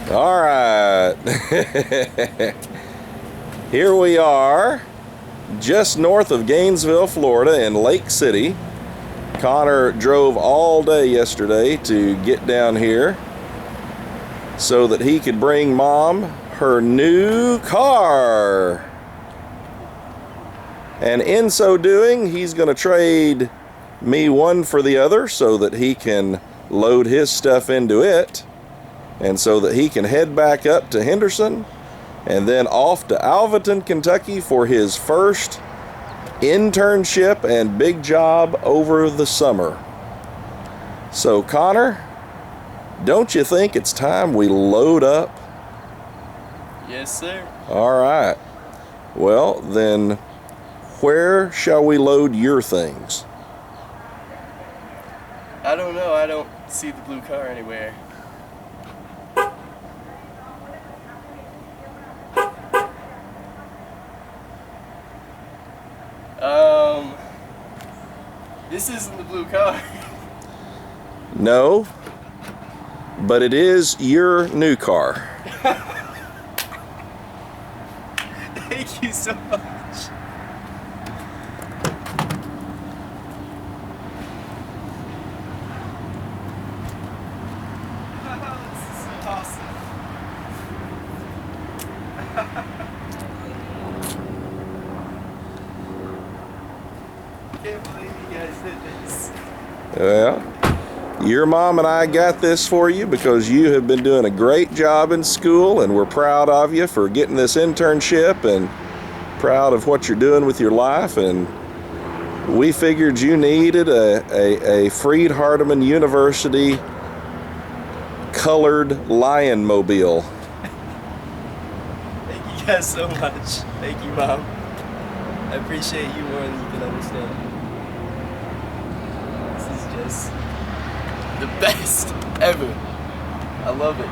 All right. Here we are, just north of Gainesville, Florida, in Lake City. Connor drove all day yesterday to get down here so that he could bring Mom her new car. And in so doing, he's going to trade me one for the other so that he can load his stuff into it, and so that he can head back up to Henderson and then off to Alvaton, Kentucky for his first internship and big job over the summer. So, Connor, don't you think it's time we load up? Yes, sir. All right. Well, then, where shall we load your things? I don't know. I don't see the blue car anywhere. This isn't the blue car. No, but it is your new car. Thank you so much. This is awesome. Can't believe you guys did this. Well, your mom and I got this for you because you have been doing a great job in school, and we're proud of you for getting this internship and proud of what you're doing with your life. And we figured you needed a Freed Hardeman University colored lion mobile. Thank you guys so much. Thank you, Mom. I appreciate you more than you can understand. This is just the best ever. I love it.